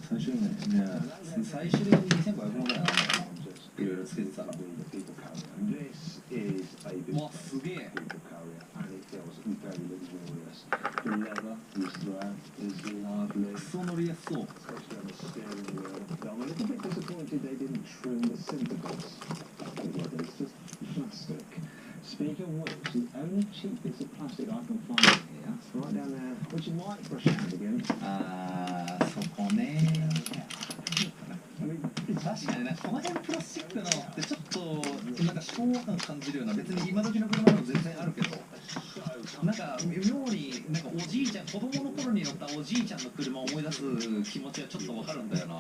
最終年ね、最終で2500万ぐらいいろいろつけてたら。わ、すげえ。クソ乗りやすそう。Speaking of which, the only cheap piece of plastic I can find here, right down there, which you might brush out again. そこね。確かにね、この辺プラスチックのってちょっとなんか昭和感感じるような、別に今時の車でも全然あるけど、なんか妙になんかおじいちゃん、子供の頃に乗ったおじいちゃんの車を思い出す気持ちはちょっとわかるんだよな。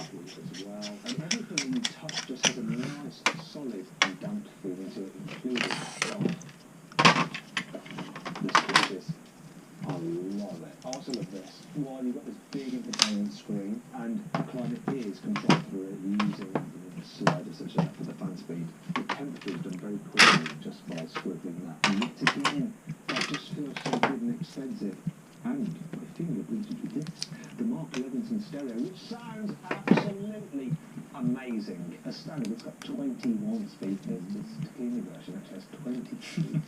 I love it. I also love this. While you've got this big infotainment screen and the climate is controlled through it using the slider such as that for the fan speed. The temperature is done very quickly just by scribbling that. And yet again, that just feels so good and expensive. And my finger booted with this. The Mark Levinson stereo, which sounds absolutely amazing. As standard, it's got 21 speed. The Scorpion version actually has 20 speed,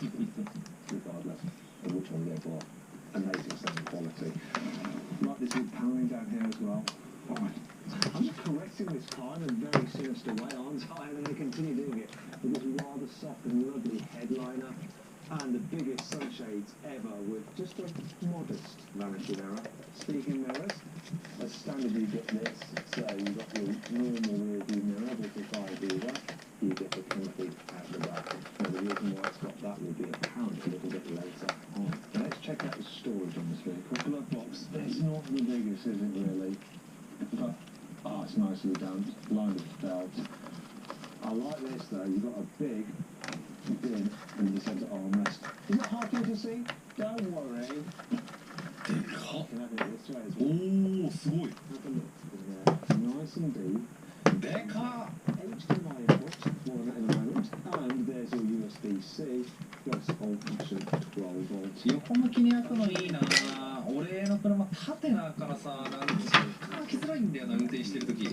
regardless of which one you go for. Amazing sound quality. Like this with powering down here as well. Oh, I'm just caressing this car in a very sinister way, aren't I? And they continue doing it with this rather soft and lovely headliner and the biggest sunshades ever with just a modest vanishing error. Speaking mirrors, as standard you get this, so you've got your normal rear view mirror with the fire beaver, you get the canopy out the back. Now the reason why it's got that will be apparent a little bit later on. Now let's check out the storage on this vehicle. Glove box, it's not the biggest, is it really? But, oh, it's nicely done, lined with felt. I like this though, you've got a big bin in the centre armrest. Is it hard for you to see? Don't worry. You can have it this way as well. Oh, すごい。Have a look in there. Nice and deep. でかっ。 HDMI input, more on that in a moment. And there's your USB-C. Plus old-fashioned 12 volts. 横向きに開くのいいな。俺の車縦だからさ、なんか開きづらいんだよな、運転してるとき。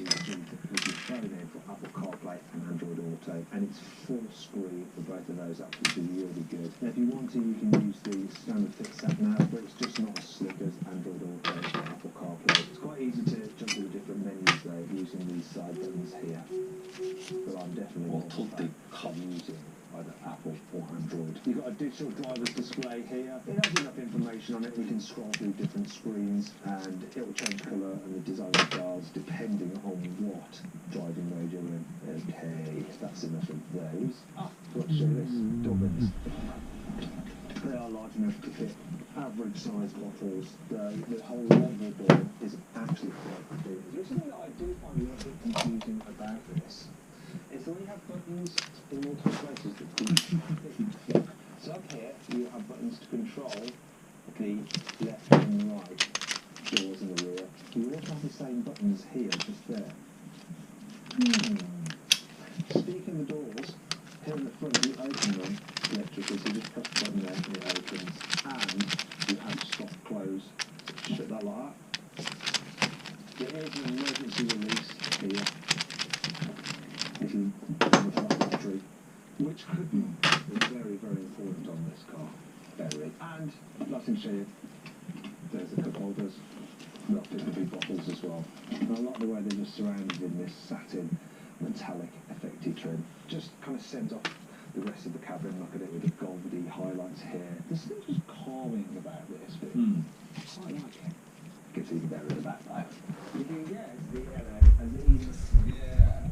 Apple CarPlay and Android Auto, and it's full screen for both of those apps, which is really good. Now, if you want to, you can use the standard fit sat nav, but it's just not as slick as Android Auto or Apple CarPlay. It's quite easy to jump to the different menus though, using these side buttons here. But I'm definitely more fan of using either Apple or Android. You've got a digital driver's display here. It has enough information on it. We can scroll through different screens and it will change colour and the design of cars depending on what driving mode you're in. Okay, that's enough of those. Forgot to show this. Door bins. They are large enough to fit average size bottles. The whole level door is actually quite big. There's something that I do find a little bit confusing about this. Is that we have buttons in multiple places that do so up here you have buttons to control the left and right doors in the rear. You also have the same buttons here, just there. Speaking of the doors, here in the front you open them electrically, so you just press the button there and it opens. And you have stop close. Shut that like that. There is an emergency release here. If you have a battery, which could be very, very important on this car. Very. And last thing to show you, there's the cup holders, wrapped in the big bottles as well. And I like the way they're just surrounded in this satin metallic effecty trim. Just kind of sends off the rest of the cabin. Look at it with the goldy highlights here. There's something just calming about this bit. I like it. Gets even better in the back though. You can get the yellow as it even. Yeah.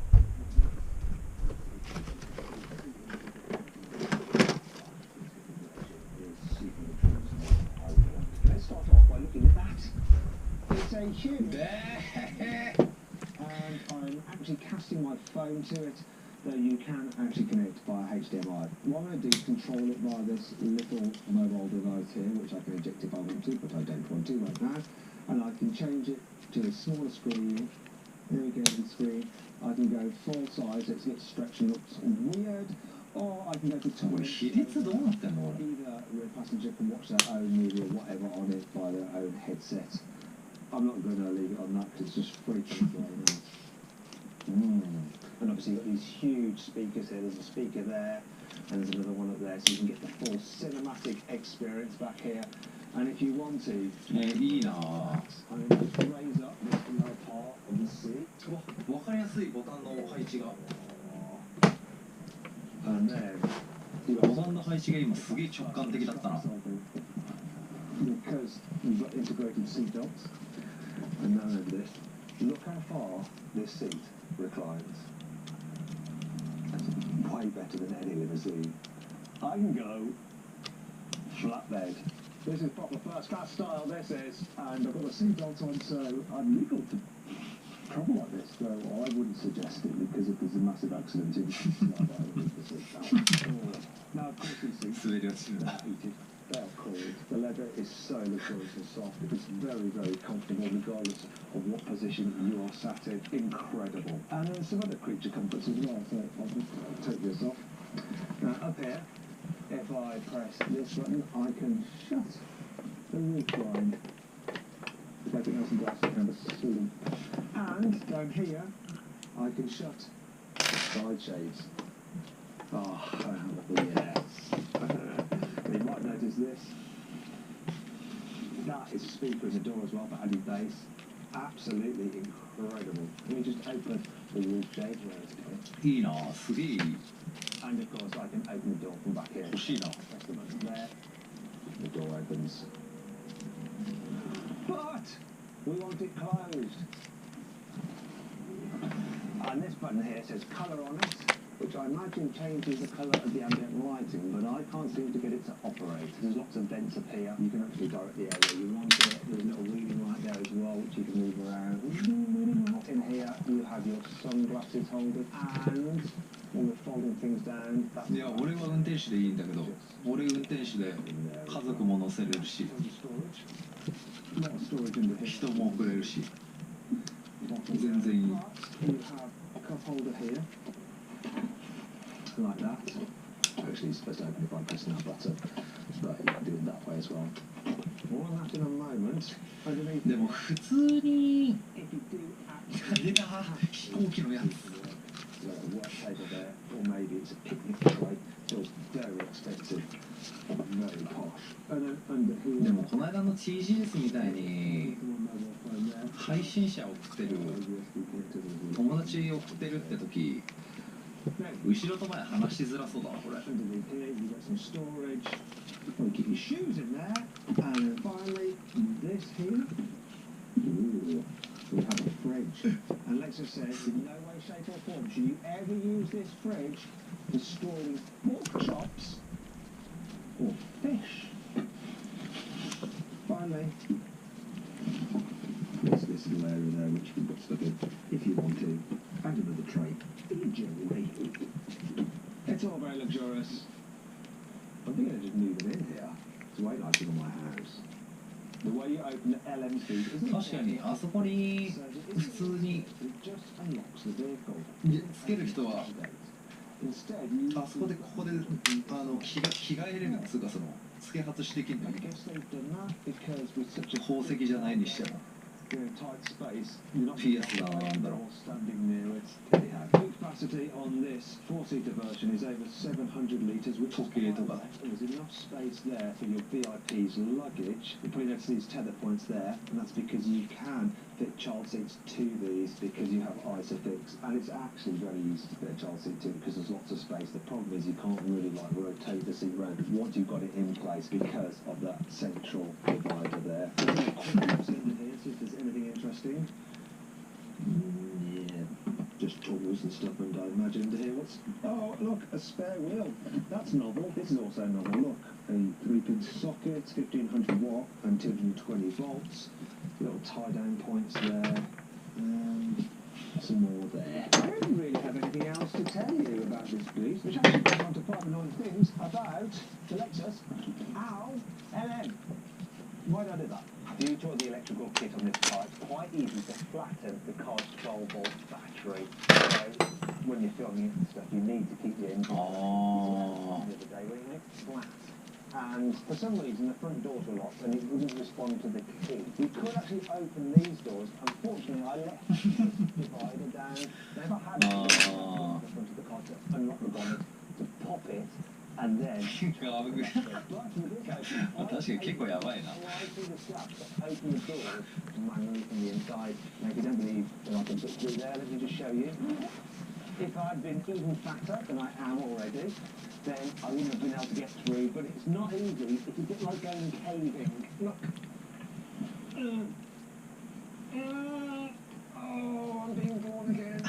Let's start off by looking at that. It's a huge. And I'm actually casting my phone to it, though you can actually connect via HDMI. What I'm going to do is control it via this little mobile device here, which I can eject if I want to, but I don't want to right now. And I can change it to a smaller screen. There we go, the screen. I can go full size, it gets stretched and looks weird. Or I can go to 20. Either rear passenger can watch their own movie or whatever on it by their own headset. I'm not going to leave it on that because it's just freaking flying out. And obviously you've got these huge speakers here. There's a speaker there, and there's another one up there, so you can get the full cinematic experience back here. And if you want to, いいなぁ。 and just raise up this lower part of the seat. わかりやすいボタンの配置が。 And then ボタンの配置が今すげえ直感的だったな。 because you've got integrated seat belts, and now over this, look how far this seat reclines. That's way better than any limousine. I can go flatbed. This is proper first class style, this is, and I've got the seat belts on, so I'm legal to travel like this, so I wouldn't suggest it because if there's a massive accident, you can slide out of the seat belt. Now, of course, these seats 滑り落ちるな。 are heated. They are cooled. The leather is so luxurious and soft. It's very, very comfortable regardless of what position you are sat in. Incredible. And there's some other creature comforts as well, so I'll just take this off. Now up here, if I press this button, I can shut the roof blind. If I can open glass down the ceiling. And down here, I can shut the side shades. Oh, yes. You might notice this. That is a speaker in the door as well for added bass. Absolutely incredible. Let me just open the roof shade where it's going. いいなぁ。すげえいい。 And of course I can open the door from back here. 欲しいな。 Press the button there. The door opens. But we want it closed. And this button here says colour on it, which I imagine changes the colour of the ambient lighting, but I can't seem to get it to operate. There's lots of vents up here. You can actually direct the air where you want it. There's a little reading light there as well, which you can move around. In here, you have your sunglasses holder, and when we're folding things down, that's いや、俺は運転手でいいんだけど、俺運転手で家族も乗せれるし、 more storage under here. 人も送れるし、全然いい。 You have a cup holder here, like that. Actually, it's supposed to open it by pressing that button, but you can do it that way as well. More on that in a moment. Underneath でも普通に if you do 出た飛行機のやつ。 a work table there, or maybe it's a picnic tray, so it's very expensive, very posh. And then under here, でもこの間の TGS みたいに mobile phone there. 配信者を送ってる USB connectors as well. 友達を送ってるって時、 後ろと前話しづらそうだなこれ。 Underneath here, you've got some storage. You keep your shoes in there. And then finally, this here. Ooh, we have a fridge. And let's just say, in no way, shape or form should you ever use this fridge for storing pork chops or fish. Finally, there's this little area there which you can put stuff in if you want to. And another tray for your jewellery. It's all very luxurious. I'm thinking of just moving in here. It's way nicer than my house. The way you open the LM seat isn't 確かにあそこに普通に It just unlocks the vehicle. つける人は Instead, you あそこでここで着替えれるっつうかその付け外しできるの I に guess they've done that because with such a 宝石じゃないにしても tight space, you're not PS だなんだろう all standing near it. Anyhow, fuel capacity on this four-seater version is over 700 litres, which is Okay, quite nice. There's enough space there for your VIP's luggage. You probably notice these tether points there, and that's because you can fit child seats to these because you have ISOFIX, and it's actually very easy to fit a child seat to because there's lots of space. The problem is you can't really like rotate the seat around once you've got it in place because of that central divider there. There's a quick look in here, see if there's anything interesting. Yeah, just tools and stuff, and I imagine under here what's... Oh, look, a spare wheel. That's novel. This is also novel. Look, a 3-pin socket, 1500 watt and 220 volts. Little tie-down points there. Some more there. I don't really have anything else to tell you about this piece, which actually goes on to quite annoying things about the Lexus LM. Why did I do that? Due to the electrical kit on this car, it's quite easy to flatten the car's 12-volt battery. So when you're filming and stuff, you need to keep the engine. Oh. The other day, when you make it flat and for some reason the front doors were locked and it wouldn't respond to the key. We could actually open these doors. Unfortunately, I left the divider down. Never had to go to the front of the car to unlock the bonnet, to pop it, and then... 確かに結構やばいな。 Open the doors manually from the inside. Now, if you don't believe that I can put through there, let me just show you. If I'd been even fatter than I am already, then I wouldn't have been able to get through. But it's not easy. It's a bit like going caving. Look. Oh, I'm being born again.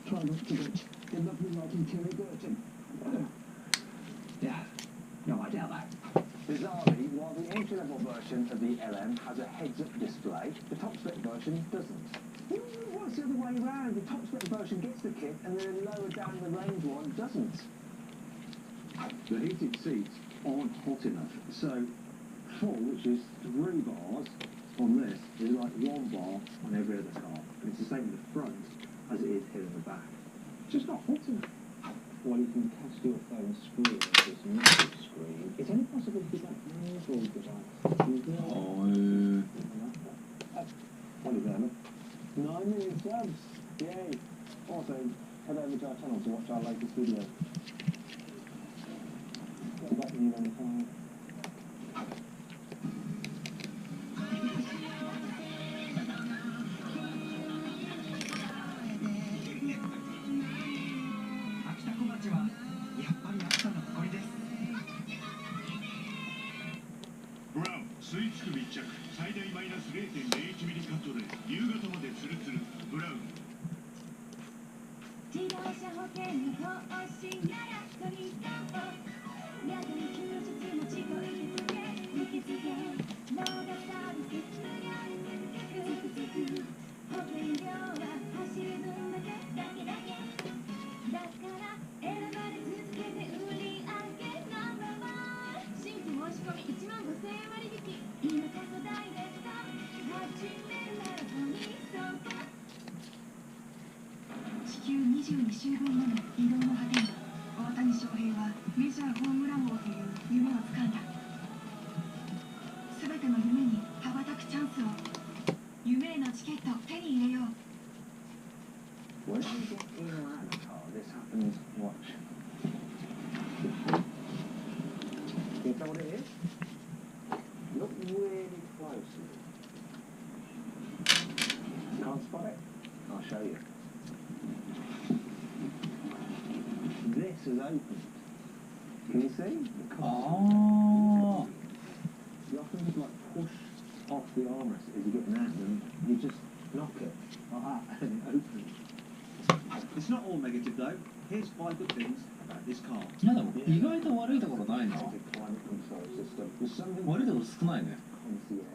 Try not to get the lovely Martin Kerry Burton. Yeah, no, I doubt that. Bizarrely, while the entry-level version of the LM has a heads-up display, the top-spec version doesn't. Well, it's the other way around. The top-spec version gets the kit, and then lower down the range one doesn't. The heated seats aren't hot enough, so full, which is 3 bars on this, is like 1 bar on every other car. And it's the same in the front as it is here in the back. It's just not hot enough. Well, you can cast your phone screen to this massive screen. It's only possible to do that for the device. What is that? 9 million subs! Yay! Also, head over to our channel to watch our latest video. Get back to you anytime. 吸い付く密着最大マイナス 0.01 ミリカットで夕方までツルツルブラウン自動車保険の更新ならとにかく宿に休日も事故受け継げロードサービス無料に続く保険料は走る分だけだから選ばれ続けて売り上げナンバーワン新規申し込み1万5000円割引今こそダイレクト始めならとにそうか地球22周分もの移動の果てに大谷翔平はメジャーホームラン王という夢をつかんだ全ての夢に羽ばたくチャンスを夢へのチケットを手に入れよう When you get in or out of the car, this happens, watch. Can you tell what it is? Look really closely. Can't spot it? I'll show you. This is open. Can you see? Oh. You often just like push off the armrest as you get in out and you just knock it like that and it opens. It's not all negative though. Here's 5 good things about this car. いやでも意外と悪いところないな。 Climate control system. There's something 悪いところ少ないね。 concierge.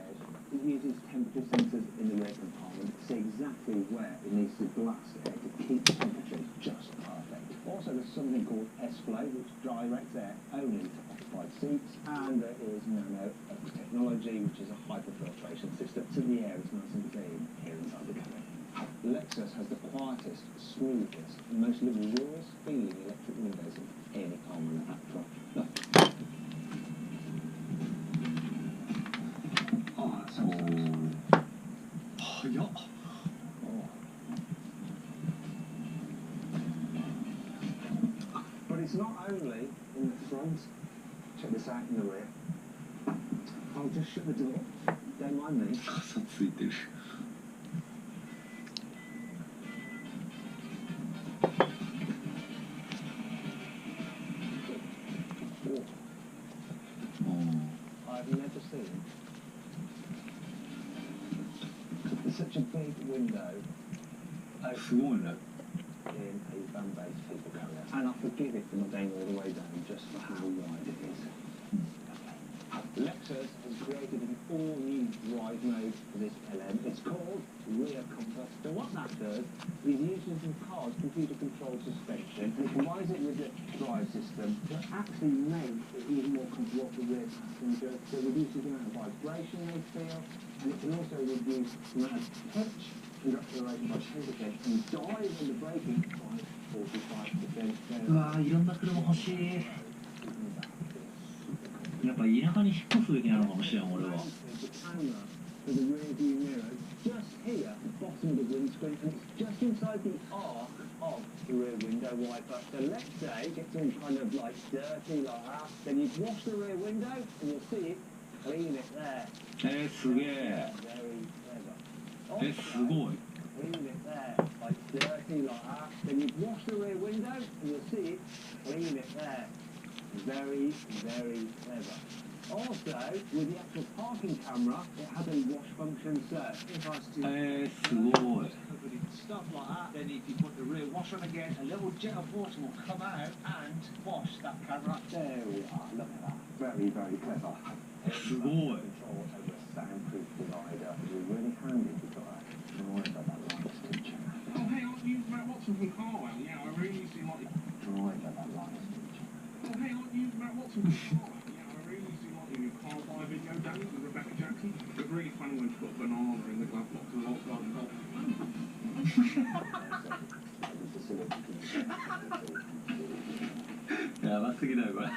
It uses temperature sensors in the rear compartment to see exactly where it needs to blast air to keep the temperature just perfect. Also, there's something called S-Flow, which directs air only to occupied seats, and there is Nano technology, which is a hyperfiltration system, so the air is nice and clean here inside the cabin. Lexus has the quietest, smoothest, and most luxurious feeling electric windows of any car manufacturer. Look. Oh, that sounds nice. 早っ。 But it's not only in the front. Check this out in the rear. I'll just shut the door. Don't mind me. 傘ついてる。 I've never seen such a big window すごいね。 in a van-based people carrier. And I forgive it for not going all the way down just for how wide it is. Lexus has created an all-new drive mode upgrade for this LM. It's called rear compass. So what that does is using some car's computer controlled suspension and it combines it with the drive system to actually make it even more comfortable for the rear passenger. So it reduces the amount of vibration they feel, and it can also reduce the amount of touch and acceleration by 10% and dive on the braking by 45%. うわー、いろんな車欲しい。やっぱ田舎に引っ越すべきなのかもしれん、俺は。For the rear view mirror, just here at the bottom of the windscreen, and it's just inside the arc of the rear window wiper. So let's say it gets all kind of like dirty like that, then you wash the rear window and you'll see it clean it there. すげえ。 Very clever. すごい。 Clean it there, like dirty like that. Then you wash the rear window and you'll see it clean it there. Very, very clever. Also, with the actual parking camera, it has a wash function, so if I was to すごい。 stuff like that, then if you put the rear wash on again, a little jet of water will come out and wash that camera. There we are, look at that. Very, very clever. すごい。 Control over a soundproof divider is really handy if you've got a driver that likes to chat. Oh, hey, aren't you Matt Watson from Carwell? Yeah, I really see what you... Driver that likes to chat. Oh, hey, aren't you Matt Watson from Carwell? Yeah, I really see what you car buy video Danny with Rebecca Jackson. It was really funny when she put a banana in the glove box and lots of other stuff. やばすぎだよこれ。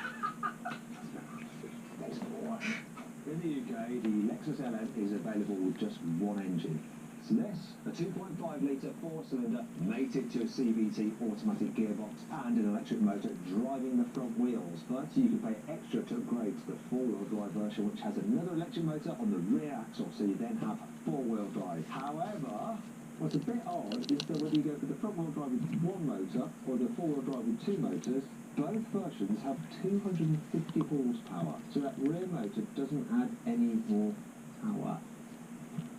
In the UK, the Lexus LM is available with just one engine. So this, a 2.5-litre four-cylinder mated to a CVT automatic gearbox and an electric motor driving the front wheels. But you can pay extra to upgrade to the four-wheel drive version, which has another electric motor on the rear axle, so you then have four-wheel drive. However, what's a bit odd is that whether you go for the front-wheel drive with one motor or the four-wheel drive with two motors, both versions have 250 horsepower, so that rear motor doesn't add any more power.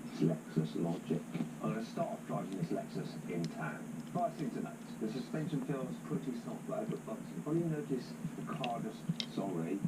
It's Lexus logic. I'm going to start off driving this Lexus in town. First thing to note, the suspension feels pretty soft though, but you'll probably notice the car just, sorry,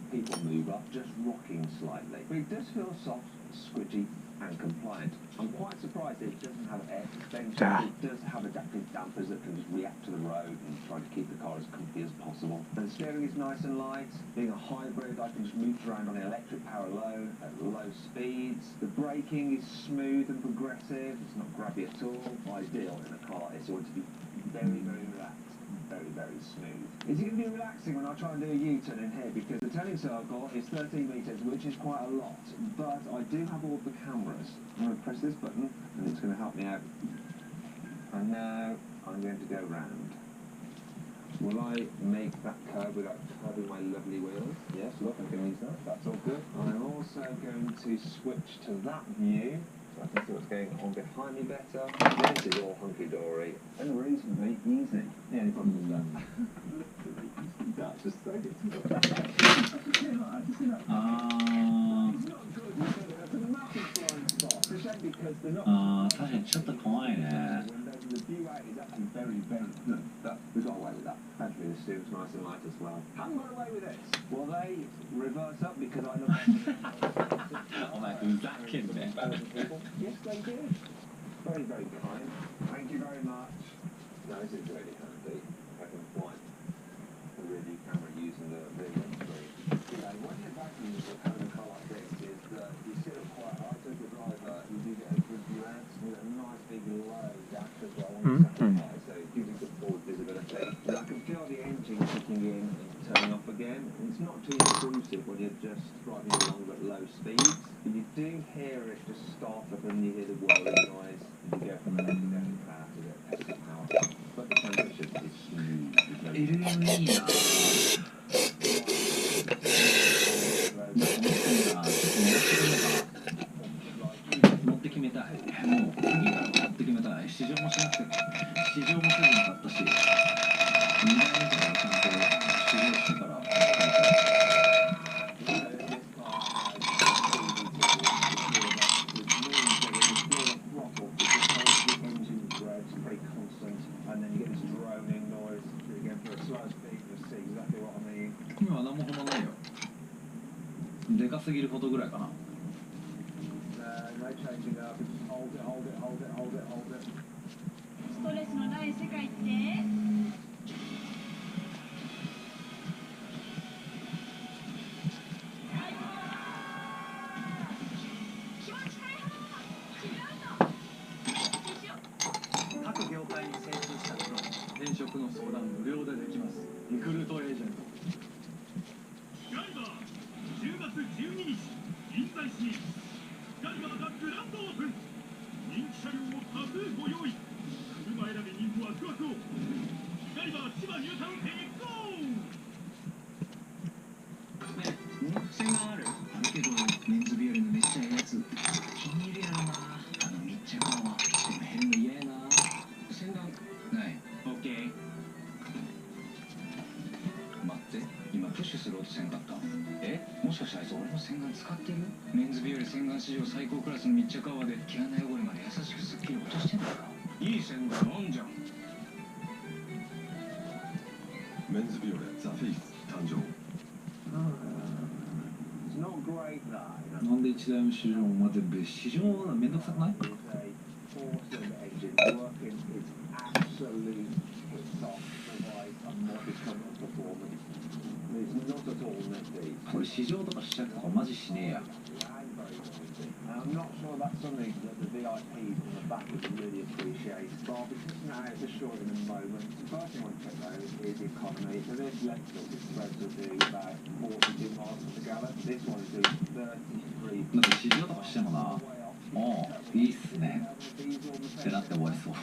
people mover, just rocking slightly. But it does feel soft, squidgy and compliant. I'm quite surprised it doesn't have air suspension. It does have adaptive dampers that can just react to the road and try to keep the car as comfy as possible. And the steering is nice and light. Being a hybrid, I can just move around on electric power alone at low speeds. The braking is smooth and progressive. It's not grabby at all. Ideal in a car like this. You want to be very, very relaxed. Very, very smooth. Is it going to be relaxing when I try and do a U-turn in here? Because the turning circle is 13 metres, which is quite a lot. But I do have all the cameras. I'm going to press this button, and it's going to help me out. And now I'm going to go round. Will I make that curve without curving my lovely wheels? Yes, look, I can use that. That's all good. I'm also going to switch to that view, so I can see what's going on behind me better. This is all hunky-dory and reasonably easy. The only problem is that. That's just so good. That's a massive blind spot. It's a shame because they're not... 確かにちょっと怖いね。 The view out is actually very, very good. We got away with that. Actually, the steering's nice and light as well. Haven't got away with this. Well, they reverse up because I look at お前ふざけんね。 Yes, they do. Very, very kind. Thank you very much. No, this is really handy. I can find the rear view camera using the rear windscreen. You know, one of the bad things with having a car like this is that you sit up quite high as the driver, you do get a good view out with a nice big low dash as well on the second side, so it gives you good forward visibility. And I can feel the engine kicking in and turning off again. It's not too intrusive when you're just driving along at low speeds, but you do hear it just start up and you hear the whirring noise as you go from the heavy down power to the extra power. But the transition is smooth. LM いいな。持って決めたい。もう次から持って決めたい。試乗もしなくて、試乗もせずに買ったし、2台目からちゃんと試乗してから買いたい。 今は何も踏まないよ。でかすぎることぐらいかな。No changing up. Just hold it, hold it, hold it, hold it, hold it. ストレスのない世界って各業界に精通したプロ転職の相談無料でできます。リクルートエージェント。ガイバー10月12日臨済シリーズガイバーがグランドオープン。人気車両を多数ご用意。車選びにワクワクを。ガイバー千葉ニュータウン店へゴー。ねえ、付箋があるけど、メンズビオレのめっちゃいいやつ気に入るやろな。密着感はでも変の嫌やな。洗顔ない。オッケー。待って、今プッシュする音せんかった。もしかしてあいつ俺の洗顔使ってる？メンズビオレ洗顔史上最高クラスの密着泡で毛穴汚れまで優しくすっきり落としてんだから。いい洗顔あんじゃん。メンズビオレザ・フィース誕生。It's not great that. なんで1台目試乗まで試乗はめんどくさくない？ It's a four-cylinder engine working its absolute hits off to provide a modicum of performance. It's not at all nifty. これ試乗とか試着とかマジしねえや。I'm not sure that's something that the VIPs in the back would really appreciate. But I'll be just now to show in a moment. The first thing I want to check out is economy. So this Lexus is supposed to do about 42 miles per gallon. This one is doing 33. なんか試乗とかしてもな、いいっすねってなって終わりそう。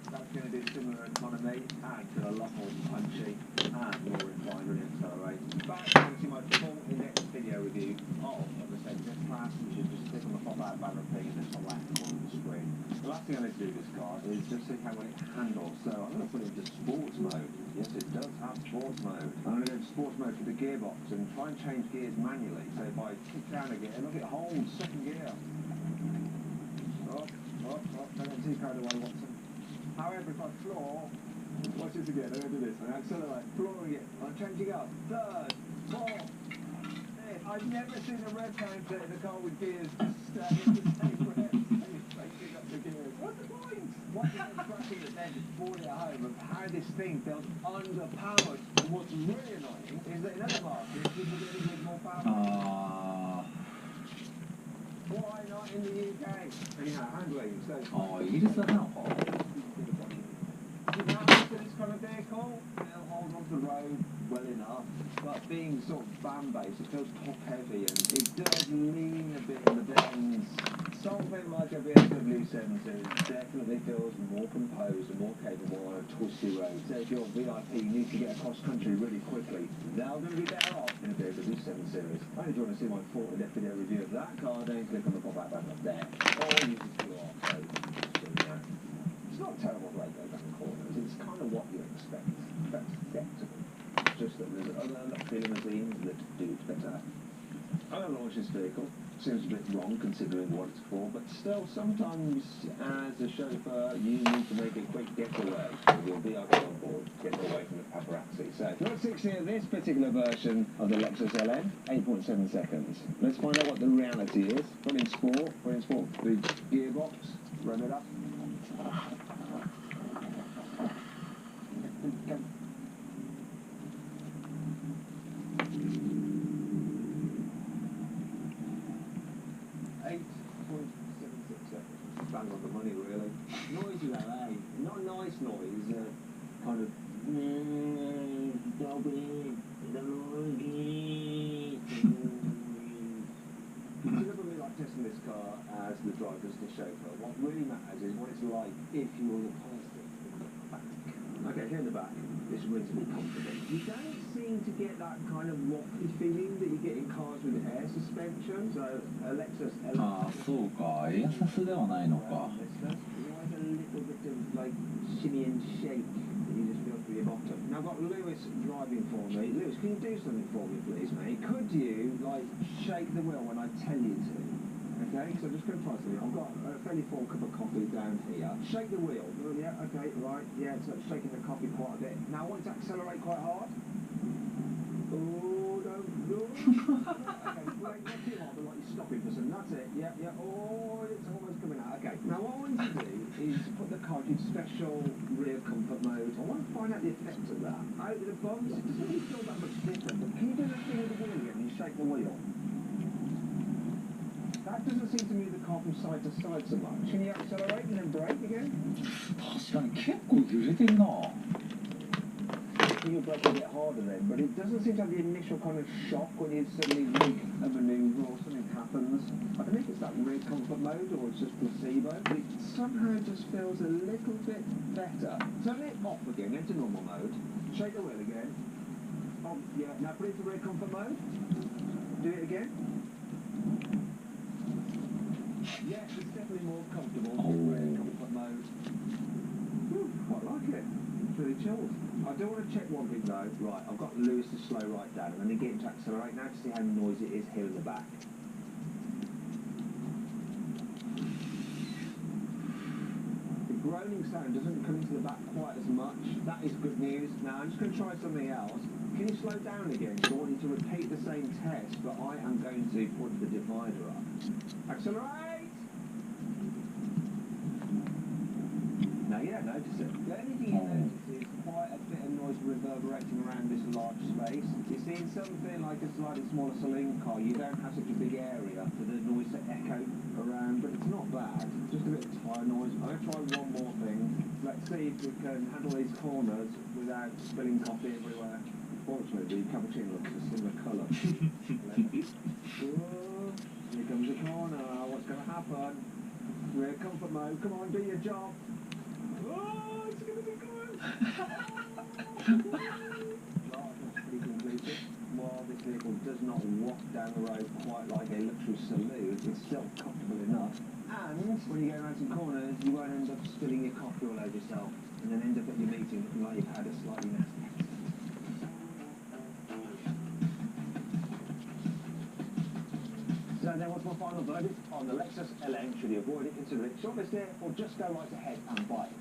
That's going to do similar economy and a lot more punchy and more refined and accelerate. But if you want to see my full in-depth video review of the Scorpion class, you should just click on the pop-out banner thing in the left corner of the screen. The last thing I need to do with this car is just see how well it handles. So I'm going to put it into sports mode. Yes, it does have sports mode. I'm going to go to sports mode for the gearbox and try and change gears manually. So if I kick down a gear, look, it holds second gear. Don't see carried away, Watson. However, if I floor, watch this again, I'm going to do this, I accelerate, flooring it, I'm changing up, third, fourth, fifth. I've never seen a rev counter in a car with gears just stay in the same rev, changing up the gears. What's the point? Watching the tracking at then just bored at home of how this thing feels underpowered. And what's really annoying is that in other markets, people get it with more power. Why not in the UK? Anyhow, handling, so... イギリスだなのか。 For this kind of vehicle, it'll hold onto the road well enough, but being sort of van-based, it feels top-heavy and it does lean a bit in the bends. Something like a BMW 7 Series definitely feels more composed and more capable on a twisty road. So if you're a VIP, you need to get across country really quickly. They're going to be better off in a BMW 7 Series. And if you want to see my full in-depth video review of that car, then click on the pop-out button up there. Or use the QR code. It's not a terrible road though, back in corners. It's kind of what you expect. That's acceptable. Just that there's other luxury limousines that do it better. I don't launch this vehicle. Seems a bit wrong considering what it's for, but still, sometimes as a chauffeur, you need to make a quick getaway with your VIP on board, get away from the paparazzi. So, 0-60 of this particular version of the Lexus LN, 8.7 seconds. Let's find out what the reality is. Put in sport, the gearbox, rev it up. Go. 8.76 seconds. Bang on the money, really. Noise is LA. Not nice noise. Kind of. Consider me like testing this car as the driver's the chauffeur. What really matters is what it's like if you're the person in the back. Okay, here in the back, it's reasonably confident. You don't seem to get that kind of waffly feeling that you get in cars with air suspension. So, Lexus LS. ああ、そうか。エアサスではないのか。 There's a little bit of like shimmy and shake that you just feel through your bottom. Now I've got Lewis driving for me. Lewis, can you do something for me, please, mate? Could you like shake the wheel when I tell you to? Okay, so I'm just going to try something. I've got a fairly full cup of coffee down here. Shake the wheel. Oh, yeah, okay, right. Yeah, so it's shaking the coffee quite a bit. Now I want it to accelerate quite hard. Oh, don't. Wait, not too hard, but like you're stopping for some. That's it. Yeah, yeah. Oh, it's almost coming out. Okay. Now what I want you to do is put the car in special rear comfort mode. I want to find out the effects of that. Over the bumps, it doesn't really feel that much different. But can you do that thing with the wheel again? You shake the wheel. That doesn't seem to move the car from side to side so much. Can you accelerate and then brake again? 確かに結構揺れてるな。 You brake a bit harder then, but it doesn't seem to have the initial kind of shock when you suddenly make a manoeuvre or something happens. I don't know if it's that rear comfort mode or it's just placebo, but it somehow just feels a little bit better. Turn it off again, into normal mode. Shake the wheel again. Oh, yeah, now put it into rear comfort mode. Do it again. Yes, it's definitely more comfortable in rear comfort mode. Whew, quite like it. It's really chilled. I do want to check one thing though. Right, I've got Lewis to slow right down and then get him to accelerate now to see how noisy it is here in the back. The groaning sound doesn't come into the back quite as much. That is good news. Now I'm just going to try something else. Can you slow down again? So I want you to repeat the same test, but I am going to put the divider up. Accelerate! Now you don't notice it. The only thing you notice is quite a bit of noise reverberating around this large space. You see, in something like a slightly smaller saloon car, you don't have such a big area for the noise to echo around, but it's not bad. Just a bit of tire noise. I'm going to try one more thing. Let's see if we can handle these corners without spilling coffee everywhere. Fortunately, the cappuccino looks a similar colour. Here comes the corner. What's going to happen? Rear comfort mode. Come on, do your job. Oh, it's going to be good. Pretty completed. While this vehicle does not walk down the road quite like a luxury saloon, it's still comfortable enough. And when you go around some corners, you won't end up spilling your coffee all over yourself and then end up at your meeting looking like you've had a slightly nasty accident. So then what's my final verdict on the Lexus LN? Should you avoid it, consider it, shortlist it, or just go right ahead and buy it?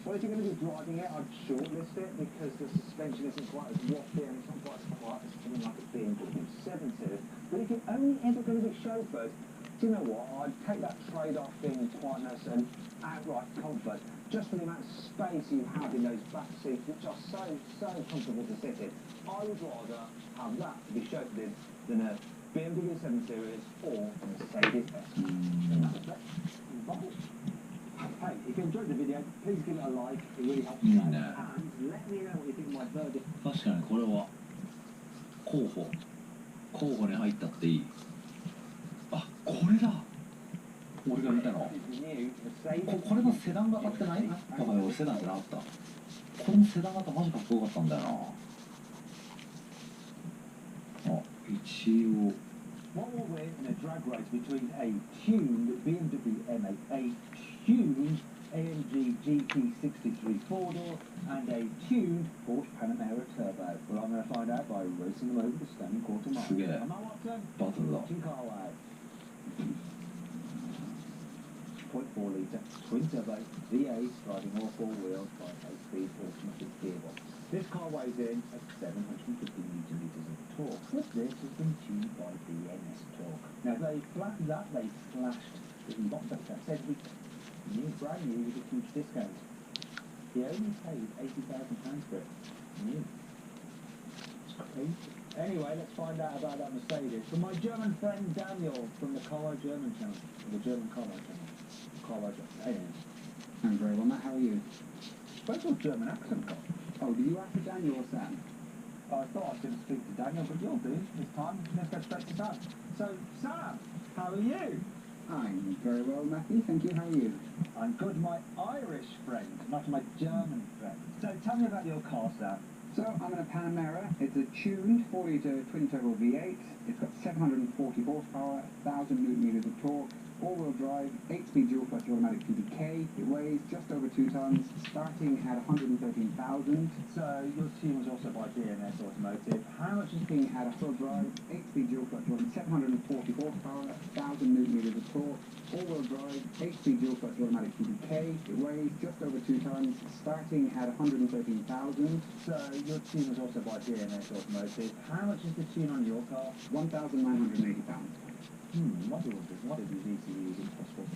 Well, if you're going to be driving it, I'd shortlist it because the suspension isn't quite as wafty and it's not quite as quiet as something like a BMW 7 Series. But if you're only ever going to be chauffeured, do you know what? I'd take that trade-off in quietness and outright comfort just for the amount of space you have in those back seats, which are so comfortable to sit in. I would rather have that to be chauffeured in than a BMW 7 Series or a Mercedes S. In that respect, hey, if you enjoyed the video, please give it a like. It really helps me out. And let me know what you think of my verdict. 確かにこれは候補に入ったっていい。あ、これだ。俺が見たの。これのセダン型ってない？やばい、俺セダンじゃなかった。これのセダン型マジかっこよかったんだよな。あ、一応。What will win in a drag race between a tuned BMW M8, a tuned AMG GT63 four-door, and a tuned Porsche Panamera Turbo? Well, I'm going to find out by racing them over the standing quarter mile. Forget it. Am I Watson? Bottom lot. Watching Carway. 0.4 litre twin turbo V8 driving all four wheels by 8-speed automatic gearbox. This car weighs in at 750 newton-meters of torque, but this has been tuned by BMS Torque. Now they flattened that, they slashed the box up that said it's new, brand new with a huge discount. He only paid £80,000 for it. New. It's crazy. Anyway, let's find out about that Mercedes from my German friend Daniel from the Carway German channel, the German Carway channel. Carway German. Hey, I'm very well, Matt. How are you? special German accent got. Oh, did you ask for Daniel or Sam? I thought I was going to speak to Daniel, but you'll do this time. Let's go straight to Sam. So, Sam, how are you? I'm very well, Matthew. Thank you. How are you? I'm good, my Irish friend, not my German friend. So, tell me about your car, Sam. So, I'm in a Panamera. It's a tuned 4-litre twin-turbo V8. It's got 740 horsepower, 1,000 newton-meters of torque, All-wheel drive, 8-speed dual-clutch automatic PDK. It weighs just over 2 tons, starting at 113,000. So your team was also by DMS Automotive. How much is Looking at a full drive, 8-speed dual-clutch automatic, 740 horsepower, 1,000 newton-meters of torque. All-wheel drive, 8-speed dual-clutch automatic PDK. It weighs just over 2 tons, starting at 113,000. So your team was also by DMS Automotive. How much is the tune on your car? 1,980 pounds. What is these ECUs if possible?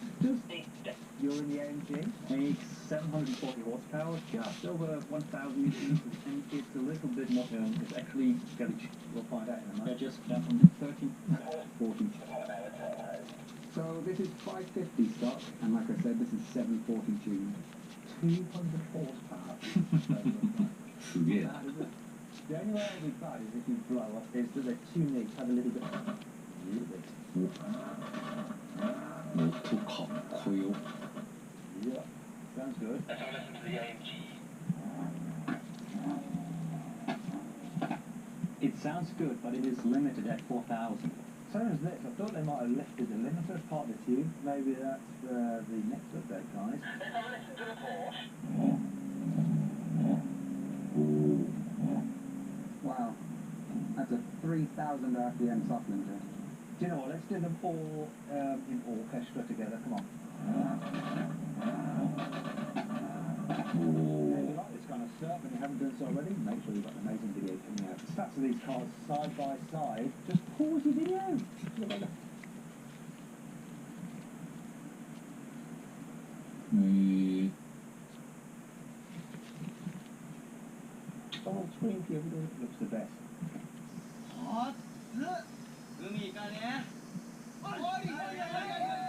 You're in the AMG, a 740 horsepower, just over 1,000 newtons, and it's a little bit more, it's actually, we'll find out in a moment. Just down from 30 40. So this is 550 stock, and like I said, this is 740 tuned. 200 horsepower. すげえな。 The only way it would be bad is if you blow up, is that the two legs have a little bit. 音かっこよ。 Yeah, sounds good. It sounds good, but it is limited at 4,000. So is this. I thought they might have lifted the limiter as part of the tune. Maybe that's the next update, guys. Wow, that's a 3,000 RPM soft limiter. Do you know what? Let's do them all in orchestra together. Come on. If you like this kind of stuff and you haven't done so already, make sure you've got an amazing video coming out. The stats of these cars side by side. Just pause the video. Look at that. Oh, screen view looks the best. 海行かねおいおいおいおいおいおい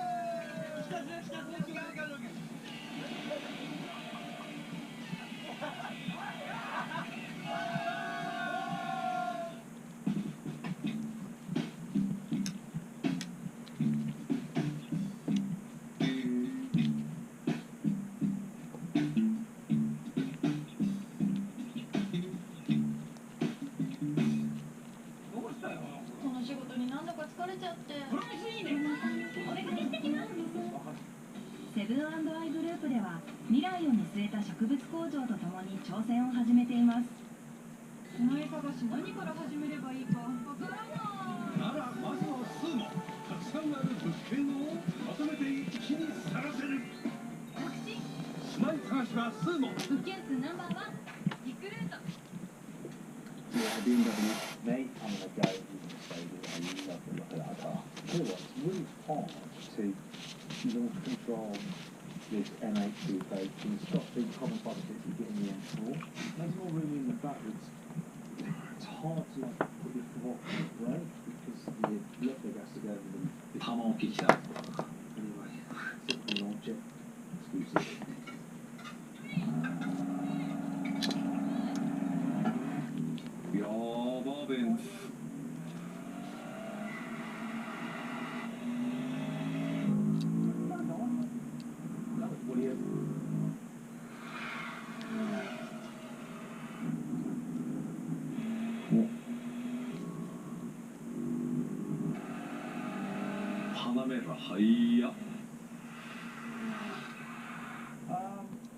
この仕事になんだか疲れちゃってプロミスいいねお出かけしてきますセブン&アイグループでは未来を見据えた植物工場とともに挑戦を始めています苗探し何から始めればいいかわからないならまずはスーモたくさんある物件をまとめて一気に探せる私住まい探しはスーモ物件数ナンバー1リクルート Yeah, BMW. Mate, I'm gonna go with the stable. I love the look of that car. Tell you what, it's really hard to launch control this M8 coupe. It's got big carbon fibre seats you get in the M4. There's more room in the back. It's hard to put your foot on the brake because the left leg has to go in the 玉置きた。 anyway. Simply launch it. Exclusive. やばベンツ。 That was William. パナメラはいや。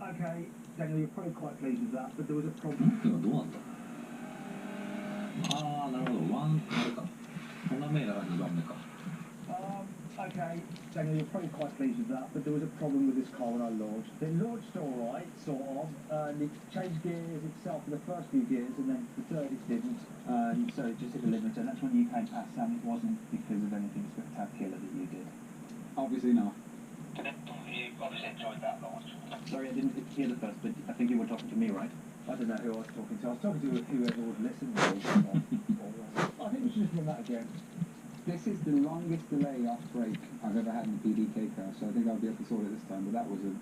Okay, Daniel, you're probably quite pleased with that, but there was a problem. ってのはどうなった？ああ、なるほど。ワンあれか。パナメラが2番目か。 Okay, Daniel, you're probably quite pleased with that, but there was a problem with this car when I launched. It launched all right, sort of, and it changed gears itself for the first few gears, and then the third it didn't, and so it just hit a limiter, and that's when you came past, Sam. It wasn't because of anything spectacular that you did. Obviously not. Sorry, I didn't hear the first bit. I think you were talking to me, right? I don't know who I was talking to. I was talking to whoever would listen. I think we should just run that again. This is the longest delay off brake I've ever had in a PDK car, so I think I'll be able to sort it this time, but that was a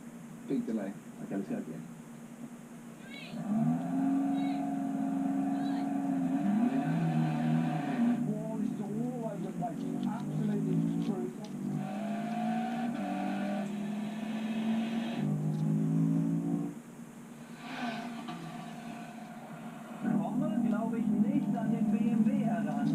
big delay. Okay, let's go again. Whoa, this is all over the place. Absolutely brutal. Kommen, glaube ich, nicht an den BMW heran.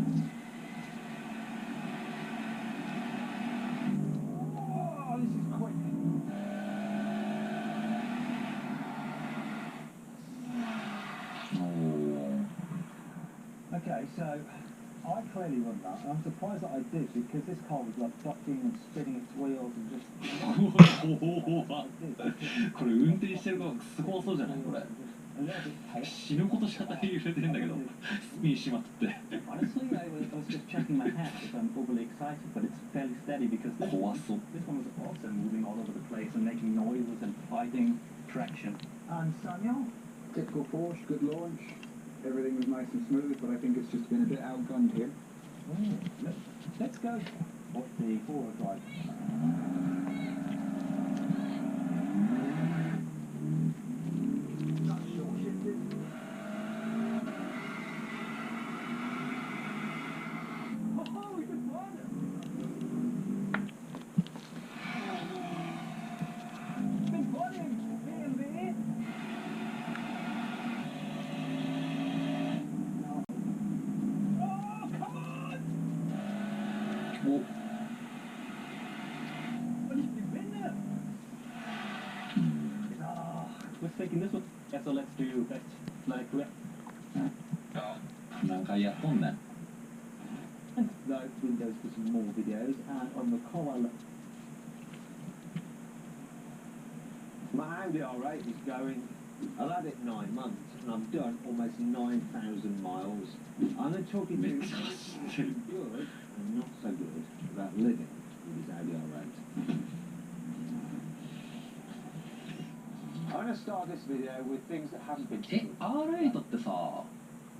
so I clearly run that, and I'm surprised that I did because this car was like bucking and spinning its wheels and just. これ運転してるのすごそうじゃないこれ。 A little bit chaotic. 死ぬこと車体揺れてるんだけどスピンしまって。 Honestly, I was just checking my hat if I'm overly excited, but it's fairly steady because this one was also moving all over the place and making noises and fighting traction. And Samuel, typical Porsche, good launch. Everything was nice and smooth, but I think it's just been a bit outgunned here. Let's go. What's the four-wheel drive? Not short shifted. Oh, we can find it. Been funny, B&B. Oh, come on! お What is the winner? Was thinking this one. Yeah, so let's do that. Like, Ah. 何回やっとんねん。 those windows for some more videos, and on the car My Audi R8 is going, I've had it 9 months and I've done almost 9,000 miles. I'm going to talk you through something good and not so good about living with this Audi R8. I'm going to start this video with things that haven't been え、R8 ってさ、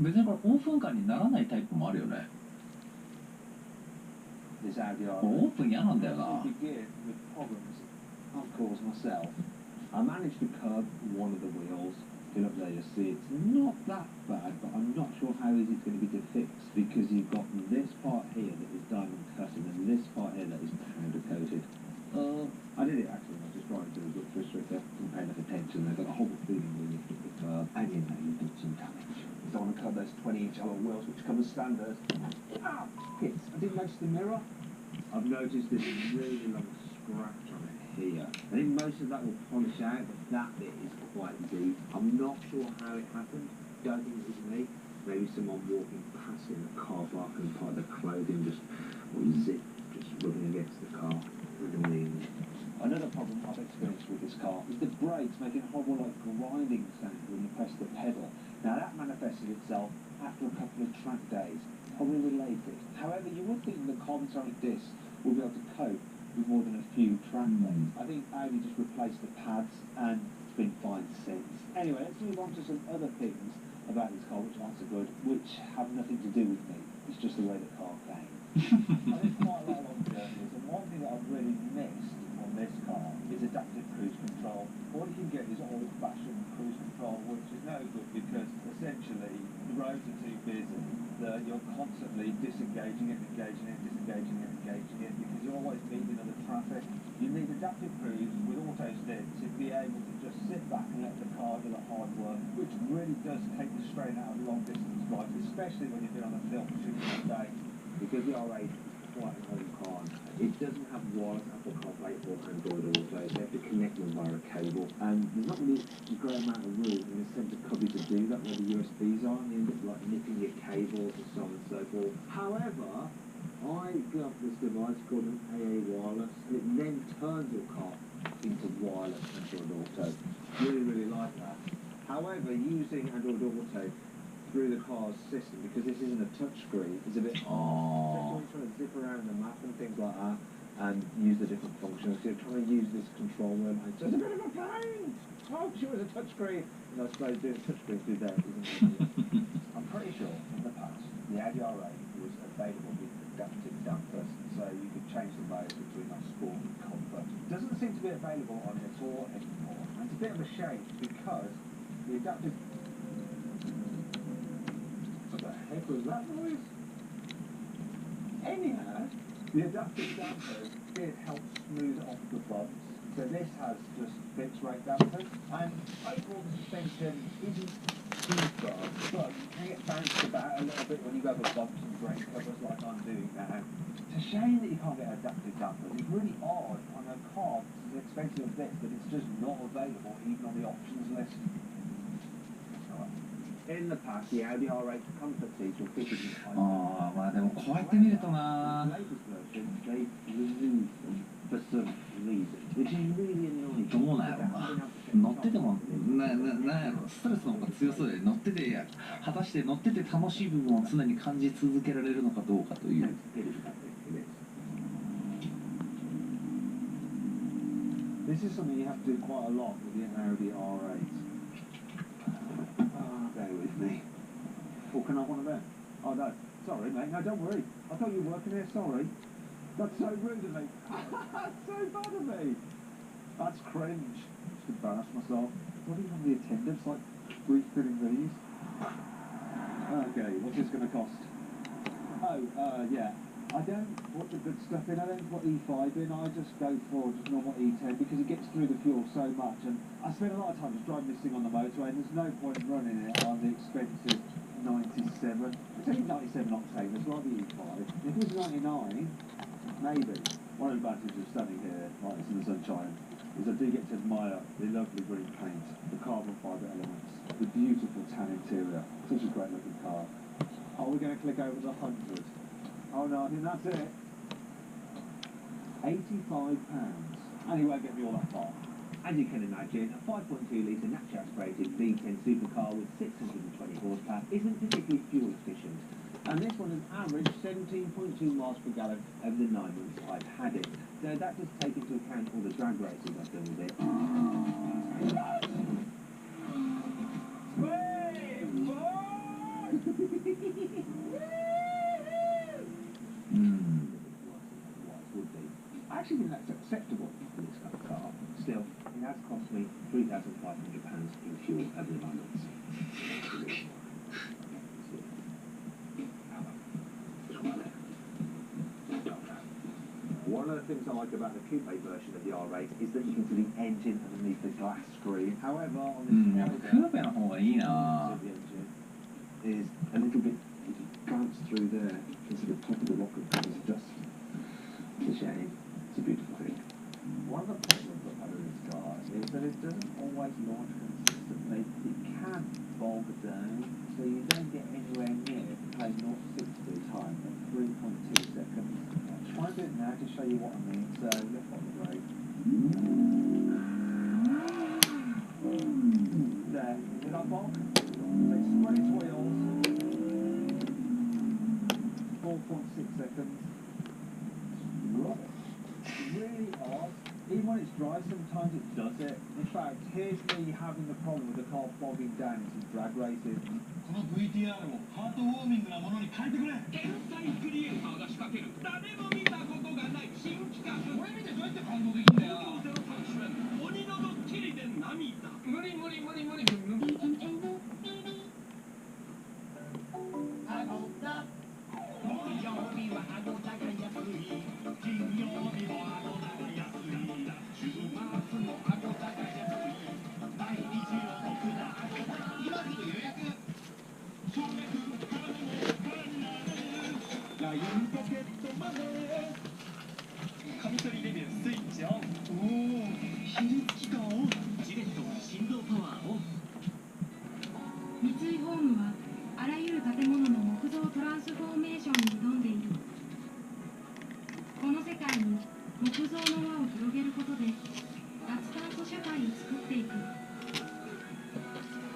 別にこれオープンカーにならないタイプもあるよね。 This Audi オ R8. ープン嫌なんだよな。 To begin with problems I've caused myself. I managed to curb one of the wheels. Get up there, you'll see it's not that bad, but I'm not sure how easy it's going to be to fix because you've got this part here that is diamond cut and this part here that is powder coated. I did it actually. I was just driving through the Dutch restrictor, didn't pay enough attention. They've got a whole feeling when you hit the curb, and you know you've done some damage. You don't want to cut those 20-inch alloy wheels which come as standard. Ah, hits! I didn't notice the mirror. I've noticed this really long scratch on it here. I think most of that will polish out, but that bit is quite deep. I'm not sure how it happened. Don't think it was me. Maybe someone walking past in the car park and part of the clothing just zip just rubbing against the car. Another problem I've experienced with this car is the brakes making a horrible like grinding sound when you press the pedal. Now that manifested itself after a couple of track days, probably related. However, you would think the carbon ceramic disc will be able to cope with more than a few track days. I think Audi just replaced the pads and it's been fine since. Anyway, let's move on to some other things about this car which aren't so good, which have nothing to do with me. It's just the way the car came. I did quite a lot of journeys, and one thing that I've really missed on this car is adaptive cruise control. All you can get is old-fashioned cruise control, which is no good because essentially the roads are too busy that you're constantly disengaging it, engaging it, disengaging it, engaging it, because you're always meeting other traffic. You need adaptive cruise with auto steer to be able to just sit back and let the car do the hard work, which really does take the strain out of long distance drives, especially when you've been on a film shooting all day. Because the R8 is quite an old car, it doesn't have wireless Apple CarPlay or Android Auto, so you have to connect them via a cable. And there's not really a great amount of room in the centre cubby to do that where the USBs are, and you end up like nipping your cables and so on and so forth. However, I got this device called an AA Wireless, and it then turns your car into wireless Android Auto. Really, really like that. However, using Android Auto through the car's system, because this isn't a touchscreen, it's a bit hard. Especially when you're trying to zip around the map and things like that and use the different functions. So you're trying to use this control wheel, and it's just a bit of a pain. Oh, sure, it's a touchscreen. And I suppose doing a touchscreen through there isn't ideal. I'm pretty sure in the past the Audi R8 was available with adaptive dampers, so you could change the mode between like sport and comfort. It doesn't seem to be available on the Tour anymore, and it's a bit of a shame because the adaptive. What the heck was that noise? Anyhow, the adaptive dampers did help smooth off the bumps. So this has just fixed rate dampers, and overall the suspension isn't too bad, but you can get bounced about a little bit when you go over bumps and brake covers like I'm doing now. It's a shame that you can't get adaptive dampers. It's really odd on a car as expensive as this that it's just not available even on the options list. Alright. In the past, the Audi R8 comfort seats were fitted with ああ、まあでもこうやって見ると The な latest version, they removed them for some reason, which is really annoying. どうなんやろうな。乗っててもなんやろ、ストレスの方が強そうで、乗ってて果たして乗ってて楽しい部分を常に感じ続けられるのかどうかという。This is something you have to do quite a lot with the Audi R8. Bear with me. Or can I have one of them? Oh no, sorry mate, no don't worry. I thought you were working here, sorry. That's so rude of me. That's so bad of me. That's cringe. Just embarrassed myself. What are you on the attendance, like refilling these? Okay, what's this going to cost? Oh, yeah. I don't put the good stuff in, I don't put E5 in, I just go for just normal E10 because it gets through the fuel so much, and I spend a lot of time just driving this thing on the motorway and there's no point running it on the expensive 97. It's only 97 octane, it's rather E5. If it was 99, maybe. One advantage of standing here like this in the sunshine is I do get to admire the lovely green paint, the carbon fibre elements, the beautiful tan interior. Such a great looking car. Are we going to click over the 100? Oh no, I think that's it. £85. And he won't get me all that far. As you can imagine, a 5.2 litre naturally aspirated V10 supercar with 620 horsepower isn't particularly fuel efficient. And this one has averaged 17.2 miles per gallon over the 9 months I've had it. So that does take into account all the drag races I've done with it. I actually think that's acceptable for this kind of car. Still, it has cost me £3,500 in fuel over the 9 months. One of the things I like about the coupe version of the R8 is that you can see the engine underneath the glass screen. However, on this クーペの方がいいな。 the engine is a little bit glanced through there into the top of the rocket because it's just it's a shame. It's a beautiful thing. One of the problems I've had with this car is that it doesn't always launch consistently. It can bog down, so you don't get anywhere near play 0 to 60 time at 3.2 seconds. I'll try and do it now to show you what I mean, so left on the brake. There, did I bog? So it spun its wheels. 4.6 seconds. Rubbish. Really odd. Even when it's dry, sometimes it does it. In fact, here's me having the problem with the car bogging down into drag races. この VTR をハートウォーミングなものに変えてくれ。天才クリエイターが仕掛ける誰も見たことがない新企画。これ見てどうやって感動できんだよ。東京03主演鬼のドッキリで涙。無理無理無理無理。あごだ。木曜日はあごだが安い。金曜日もあごだが安い。週末もあごだが安い。毎日お得なあごだ。今すぐ予約。ラインポケットマネーカミソリレベルスイッチオン。おお、秘密機能オン。ジレット振動パワーオン。三井ホームはあらゆる建物の木造トランスフォーメーションに挑んでいる。この世界に木造の輪を広げることで脱炭素社会を作っていく。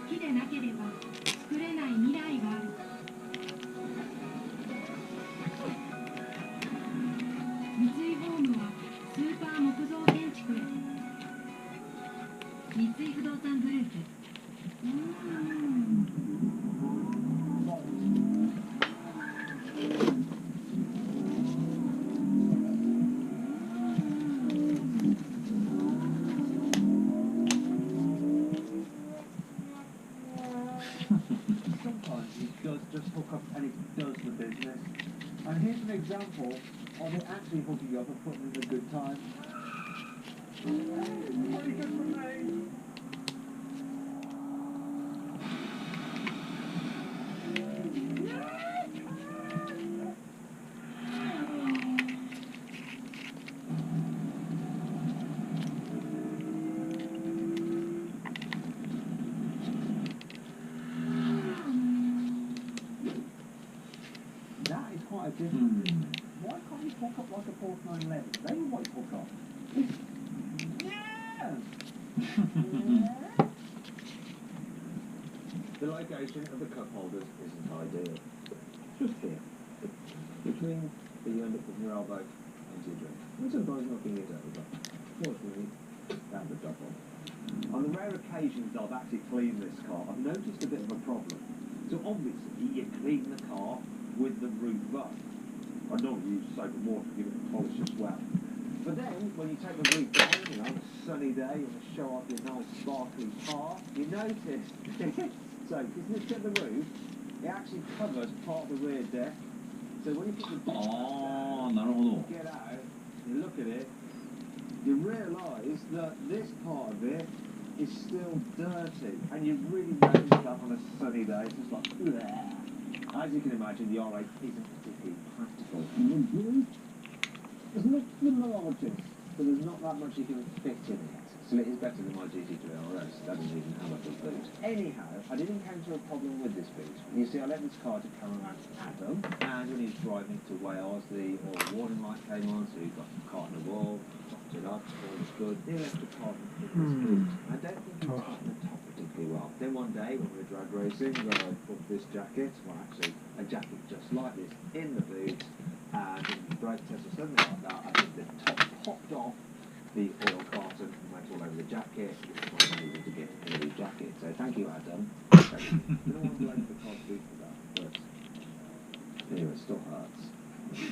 木でなければ作れない未来がある。三井ホームはスーパー木造建築へ。三井不動産グループ。Sometimes it does just hook up and it does the business. And here's an example of it actually hooking up and putting in a good time. Very good for me. different. Why can't you hook up like a Porsche 911? They always hook up. Yeah! The location of the cup holders isn't ideal. Just here, between the end of your elbow and your drink. And sometimes knocking it over. Fortunately, that's the job on. On the rare occasions I've actually cleaned this car, I've noticed a bit of a problem. So obviously you clean the car with the roof up. I normally use soap and water to give it a polish as well. But then, when you take the roof down, you know, on a sunny day, you want to show off your nice sparkly car, you notice, so, because this bit of the roof, it actually covers part of the rear deck. So when you put the deck get out, you look at it, you realise that this part of it is still dirty, and you really notice that on a sunny day. It's just like, bleh. As you can imagine, the R8 isn't particularly practical. There's not the largest, but there's not that much you can fit in it. So it is better than my GT3 RS. That doesn't even have a big boot. Anyhow, I did encounter a problem with this boot. You see, I lent this car to cameraman Adam, and when he was driving to Wales, the oil warning light came on, so he got the car in the wall, topped it up, all was good. He left the car in this boot. I don't think he tightened the top particularly well. Then one day, when we were drag racing, where I put this jacket, well actually, a jacket just like this, in the boot, and in the brake test or something like that, I think the top popped off the oil carton and went all over the jacket. I needed to get a new jacket. So thank you, Adam. Thank you. I don't want to blame the car boot for that, but anyway, it still hurts.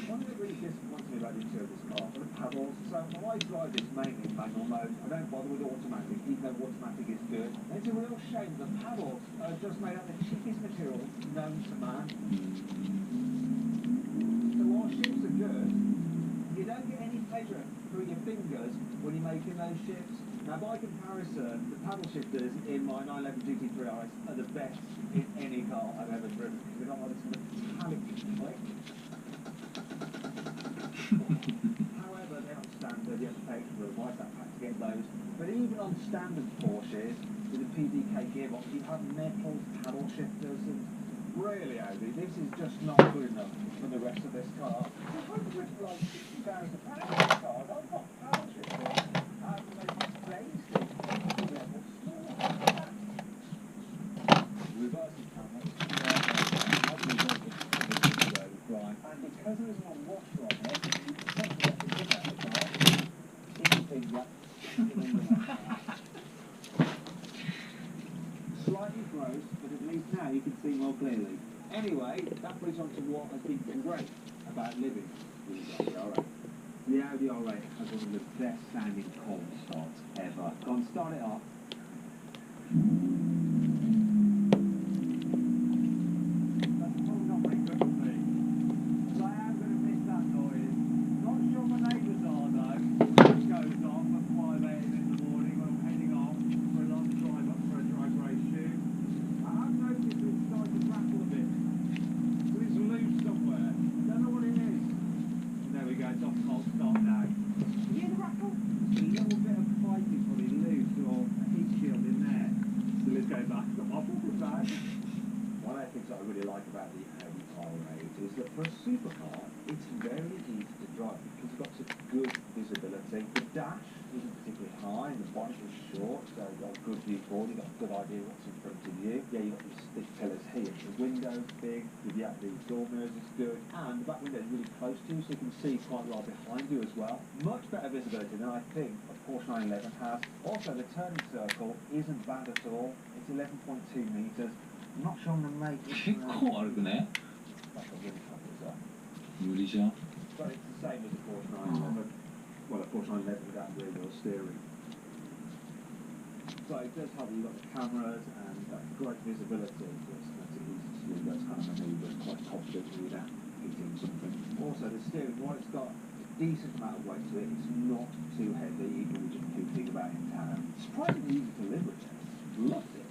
One thing that really disappoints me about the interior of this car are the paddles. So I drive this mainly in manual mode. I don't bother with automatic, even though automatic is good. And it's a real shame the paddles are just made out of the cheapest material known to man. So while shifts are good, you don't get any pleasure through your fingers when you're making those shifts. Now, by comparison, the paddle shifters in my 911 GT3 RS are the best in any car I've ever driven. They've got like this metallic click. However, they're not standard. You have to pay for a white pack to get those. But even on standard Porsches with a PDK gearbox, you have metal paddle shifters, and really, Audi, this is just not good enough for the rest of this car. So if I put like £60,000 cars, I've got paddle shifters and they basic level store. Reversing camera. And because there isn't a washer on it, you can take the out of the car, slightly gross, but at least now you can see more clearly. Anyway, that brings on to what has been great about living with the Audi R8. The Audi R8 has one of the best sounding cold starts ever. Go on, start it up. One of the things that I really like about the Audi R8 is that for a supercar, it's very easy to drive because you've got such good visibility. The dash isn't particularly high and the bonnet is short, so you've got a good viewport, you've got a good idea what's in front of you. Yeah, you've got these thick pillars here. The window's big, the door mirrors is good, and the back window is really close to you, so you can see quite well behind you as well. Much better visibility than I think a Porsche 911 has. Also, the turning circle isn't bad at all. It's 11.2 metres. I'm not sure I'm going to make it. 結構歩くね。無理じゃん。 But it's the same as a Porsche 911. Well, a Porsche 911 without rear wheel steering. So it does help you got the cameras and great visibility. So it's easy to do those kind of manoeuvres quite confidently without hitting something. Also, the steering, while it's got a decent amount of weight to it, it's not too heavy, even with just thinking about it in town. Surprisingly easy to live with this. Loved it.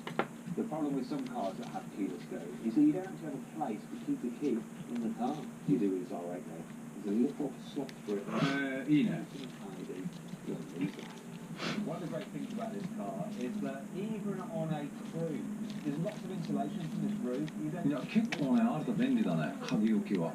The problem with some cars that have keyless go is that you don't actually have a place to keep the key in the car. You do with this R8 though. There's a little slot for it.いいね。 One of the great things about this car is that even on a cruise, there's lots of insulation from this roof. You don't いや、結構ね、あると便利だね、鍵置きは。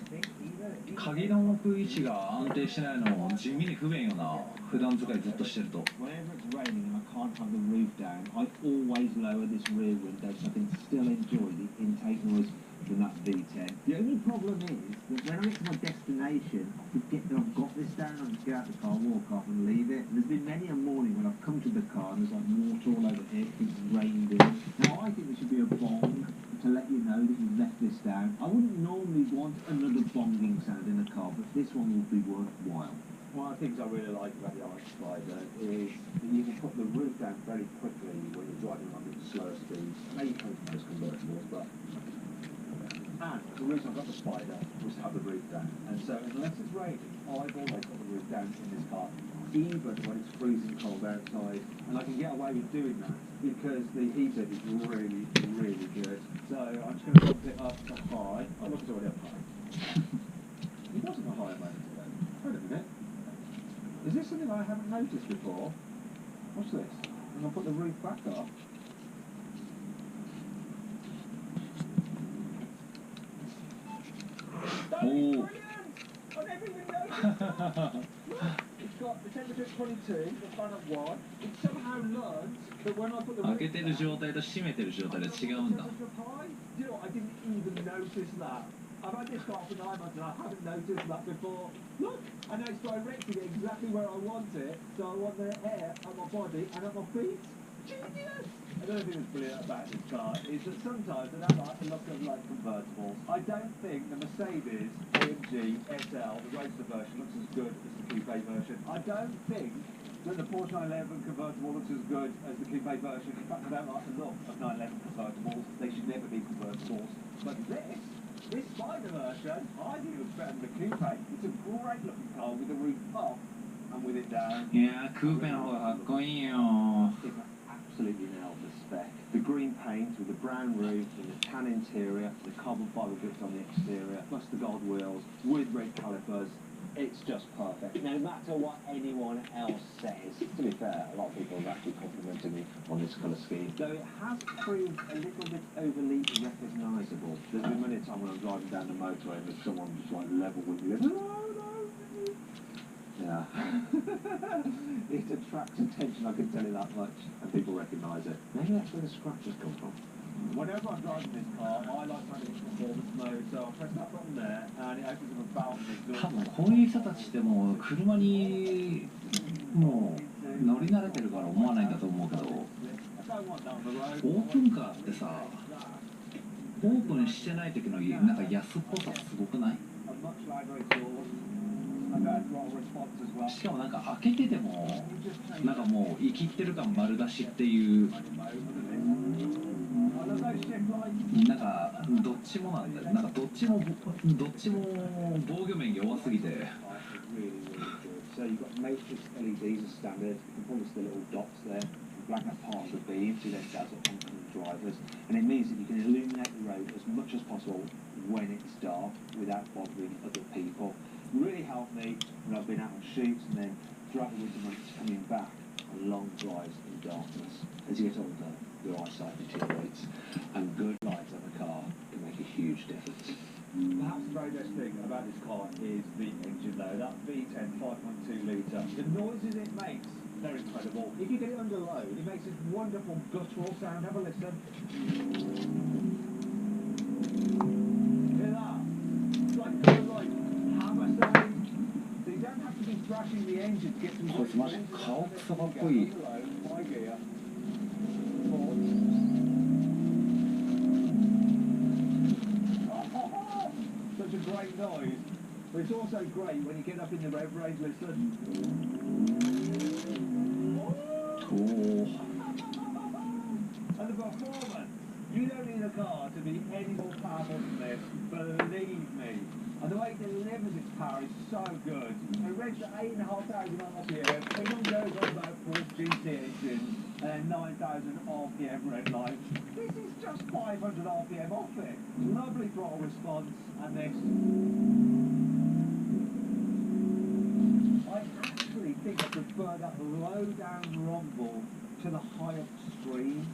think even 鍵の置く位置が安定してないの地味に不便よな。普段使いずっとしてると。 Whenever it's raining and I can't have the roof down, I always lower this rear window so I can still enjoy the intake noise from that V10. The only problem is that when I get to my destination, I forget that I've got this down. I just get out the car, walk off and leave it. There's been many a morning when I've come to the car and there's like water all over here because it's rained in. Now I think there should be a bong to let you know that you've left this down. I wouldn't normally want another bonging sound in a car, but this one will be worthwhile. One of the things I really like about the Ice Spider is that you can put the roof down very quickly when you're driving along at slower speeds. Maybe comes from most convertibles, but... And the reason I got the Spider was to have the roof down. And so unless it's raining, I've always got the roof down in this car, even when it's freezing cold outside. And I can get away with doing that because the heater is really, really good. So I'm just going to bump it up to high. Oh, look, it's already up high. It wasn't a high moment ago. Wait a minute. Is this something I haven't noticed before? What's this? I'm going to put the roof back up. Oh. On every window. It's got the temperature at 22, the fan at 1. It somehow learns that when I put the 開けてる状態と閉めてる状態で違うんだ。 Do you know what? I didn't even notice that. I've had this car for 9 months and I haven't noticed that before. Look! And now it's directing it exactly where I want it. So I want the air at my body and at my feet. Genius! Another thing that's brilliant about this car is that sometimes I don't like the look of like convertibles. I don't think the Mercedes AMG SL, the roadster version, looks as good as the coupe version. I don't think that the Porsche 911 convertible looks as good as the coupe version. In fact, I don't like the look of 911 convertibles. They should never be convertibles. But this Spider version, I think it looks better than the coupe. It's a great looking car with the roof up and with it down. いやー、クーペの方がかっこいいよ。 Absolutely nailed the spec. The green paint with the brown roof and the tan interior, the carbon fibre bits on the exterior, plus the gold wheels with red calipers. It's just perfect. No matter what anyone else says. To be fair, a lot of people have actually complimented me on this colour scheme. Though it has proved a little bit overly recognisable. There's been many a time when I'm driving down the motorway and there's someone just like level with me. Yeah. It attracts attention, I can tell you that much, and people recognise it. Maybe that's where the scratches come from. Whenever I'm driving this car, I like having it in performance mode, so I press that button there, and it opens up a valve and it 多分こういう人たちってもう車にもう乗り慣れてるから思わないんだと思うけど、オープンカーってさ、オープンしてない時のなんか安っぽさすごくない？しかもなんか開けててもなんかもう生きってる感丸出しっていうなんかどっちもなんだよ。なんかどっちも防御面弱すぎて。 So you've got matrix LEDs as standard. You can probably see the little dots there, black out part of the beam, so then dazzle oncoming drivers, and it means that you can illuminate the road as much as possible when it's dark without bothering other people. Really helped me when I've been out on shoots and then throughout the winter months coming back on long drives in darkness. As you get older, your eyesight deteriorates, and good lights on the car can make a huge difference. Perhaps the very best thing about this car is the engine though, that V10 5.2 litre. The noises it makes, they're incredible. If you get it under load, it makes this wonderful guttural sound. Have a listen. Hear that? It's like kind of like hammer sound. So you don't have to be thrashing the engine to get some こいつマジ顔クソかっこいい。 high gear. Such a great noise, but it's also great when you get up in the rev range, listen. Oh. And the performance, you don't need a car to be any more powerful than this, believe me. And the way it delivers its power is so good. It rates at 8,500 RPM, it all goes on about 4 GT engines and 9,000 RPM red light. This is just 500 RPM off it. Lovely throttle response, and this. I actually think I prefer that low down rumble to the high up scream.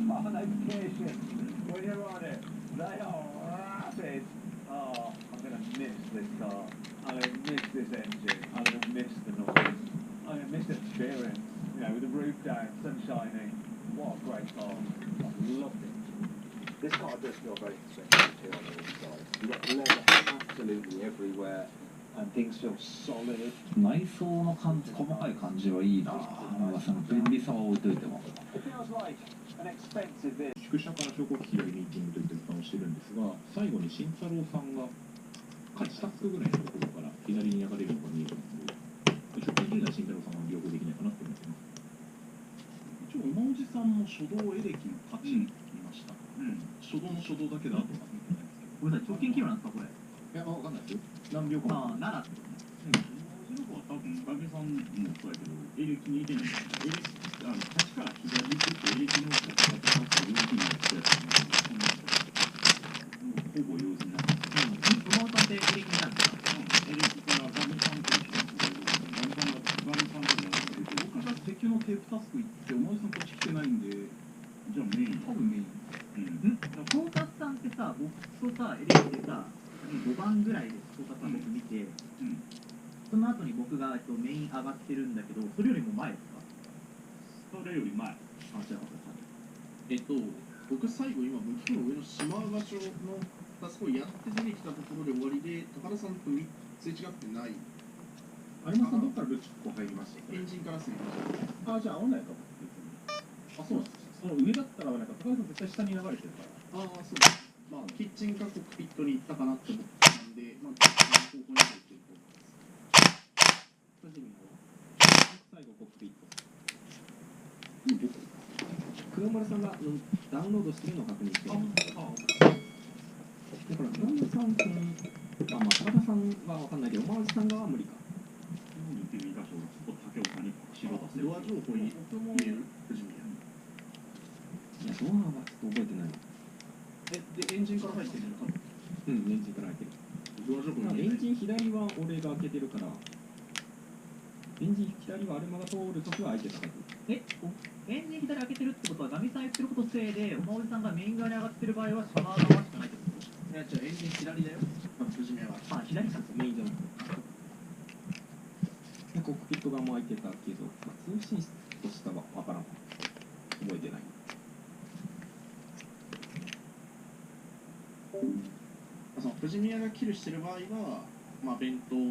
Oh, no kidding. When you're on it. They are rapid. Oh, I'm going to miss this car. I'm going to miss this engine. I'm going to miss the noise. I'm going to miss the experience. You know, with the roof down, sun shining. What a great car. I loved it. This car does feel very expensive too on the inside. You've got leather absolutely everywhere, and things feel solid. 内装の感じ、細かい感じはいいな。なんかその便利さは置いといても。 It feels like an expensive vehicle. 宿舎から昇降機左に行くといったボタンをしてるんですが、最後に慎太郎さんが8タックぐらいのところから左に流れるのが見えるので、ちょっと20代慎太郎さんは両方できないかなと思ってます。一応馬おじさんも初動エレキの勝ち見ました。初動の初動だけだとか見てないですけど。ごめんなさい、直近キロなんですかこれ。いや、わかんないですよ。何秒か。ああ、奈良ってことね。うちの子は多分ガメさんもそうやけどエレキにいてないからエレキ端から左に行ってエレキの方が片方両手にやってやつほぼ用事になって馬尾さんってエレキなんですか。エレキからガメさんと一緒にガメさんとやって僕が石油のテープタスク行って馬おじさんこっち来てないんで、じゃあメイン多分メイン。トータスさんってさ、僕とさ、エレキでさ、5番ぐらいでトータスさん僕見て、その後に僕がメイン上がってるんだけど、それよりも前ですか。それより前。あ、じゃあ、僕最後今向きの上のしまう場所のタスクをやって出てきたところで終わりで、高田さんとすれ違ってない。有馬さんどっからルチコ入りました？エンジンからすれ違あ、じゃあ合わないかも。あ、そうなんです。その上だったら合わないか。高田さん絶対下に流れてるから。ああ、そうです。まあ、キッチンかコックピットに行ったかなって思ったんで、まあ、方向に入ってると思います。最後コックピット。黒丸さんがダウンロードしてるのを確認してる。だから黒丸さんと、まあ高田さんは分かんないけど、おまわじさん側は無理か。似てる箇所を竹岡に白出せる。ドア情報に見える富士宮。いや、ドアはちょっと覚えてない。で、エンジンから入ってるの多分。うん、エンジンから入ってる。ドア情報にエンジン左は俺が開けてるから、エンジン左はアルマが通るときは開いてたはず。エンジン左開けてるってことは、ガミさん言ってることせいで、おまおじさんがメイン側に上がってる場合は、シャワー側しかないってこと。いや、じゃあエンジン左だよ。富士宮は。あ、左か。メインじゃなくて。コックピット側も開いてたけど、まあ、通信室としたは分からん。覚えてない。その富士宮がキルしてる場合は、まあ、弁当で、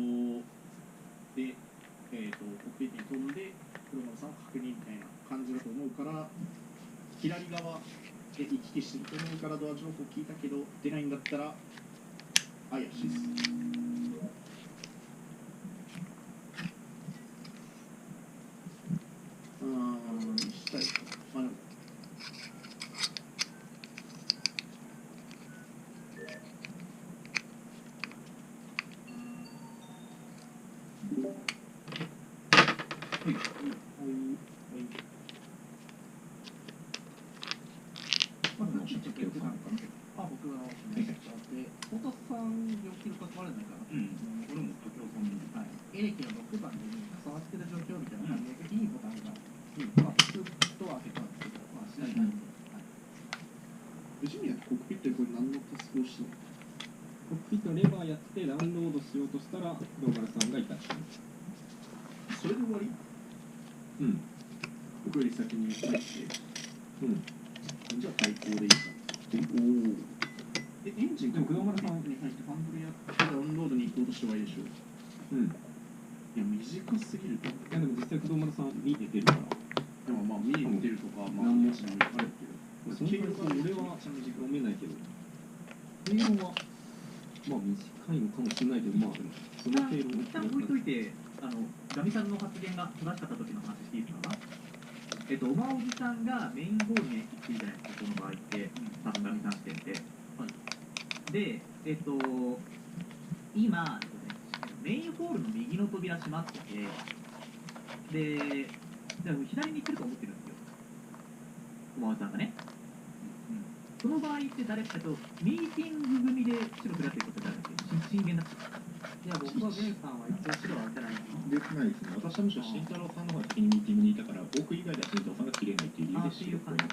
コックピットに飛んで、黒丸さんを確認みたいな感じだと思うから、左側で行き来してると思うから、ドア情報聞いたけど、出ないんだったら、怪しいです。したいか。まあでも僕がで、太田さん、病気の関わらないかな。俺も竹岡さんも。エレキの6番で触ってる状況みたいな感じで、いいボタンが、まあ、ずっと開けたんですけど、まあ、しないんで。富士宮コックピットでこれ何のタスクをしてるの？コックピットのレバーやってダウンロードしようとしたら、黒丸さんがいた。それで終わり？うん。僕より先に入って、うん。じゃあ対抗でいいか。エンジンでも黒丸さんに入ってハンドルやってダウンロードに行こうとしてはいいでしょう。うん。いや、短すぎると。いや、でも実際黒丸さん見えてるから。でもまあ、見えてるとか、まあ、何もちなみにあるけど。その回数俺は読めないけど、経路は、まあ短いのかもしれないけど、まあでも、その経路一旦置いといて、ガミさんの発言が正しかった時の話していいですか。おまおじさんがメインホールに行ってるじゃないですか、この場合って、多分ガミさん視点で。で、今、メインホールの右の扉閉まってて、で、左に行ってると思ってるんですよ、おまおじさんがね。その場合って誰かとミーティング組で白くなってることになるんですよ。震源だって。いや、僕はベンさんは一応白は打てないできないですね。私はむしろ慎太郎さんの方が先にミーティングにいたから、僕以外では慎太郎さんが切れないっていう理由でっていう感じ。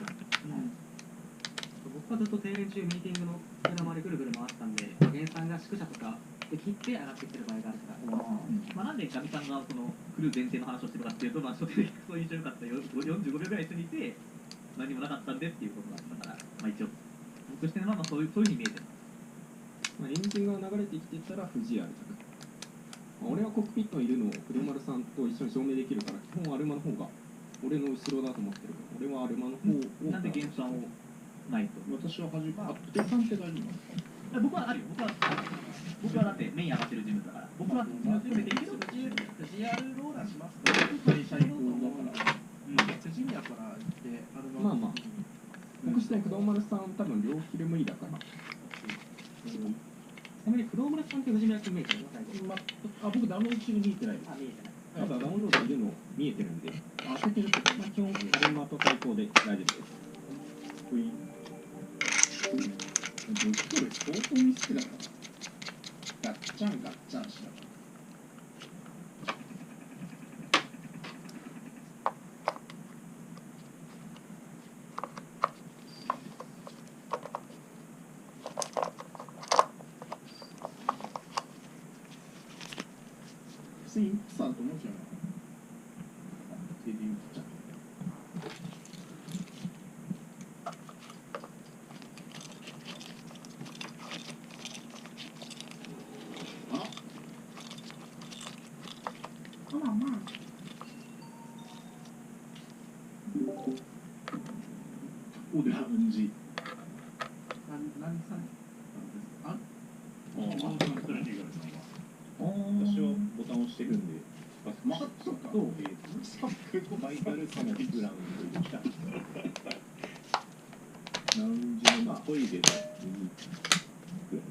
僕はずっと停電中ミーティングの目の周りぐるぐる回ってたんで、原産が宿舎とかで切って上がってきてる場合があるから。まあ、なんでガミさんがその来る前提の話をしてるかっていうと、まあ、初手でそう印象良かった45秒ぐらい一緒にいて何もなかったんでっていうことだったから、まあ、一応僕としてはまあそういうふうに見えてる。まあ、エンジンが流れてきてたら藤井あるじゃん。まあ、俺はコックピットにいるのを黒丸さんと一緒に証明できるから、基本アルマの方が俺の後ろだと思ってるから、俺はアルマの方を。なんで原産をないと。私は初めあって判定大丈夫なんですか？僕はあるよ。僕はだってメイン上がってる人物だから。僕は決めていいけど。藤井あるローラーしますか？会社員だから。藤井やからであるの。まあまあ。僕して黒丸さん多分両キル無理だから。ちなみに黒村さんって藤宮君見えてるの？僕ダウンロード中に見えてないです。あ、見えてない。ただダウンロードいるの見えてるんで、当ててるけど、まあ、基本アルマと対抗で大丈夫です。僕これ相当ミスってだからガッチャンガッチャンしながら。普通にインプさんと思うじゃん。停電切っちゃう。おではうんじ。何さん。あ。私はボタンを押してるんで。まあ、そうか。バイタルサムピグラウンドに来た。ラウンジのトイレの右ぐらい。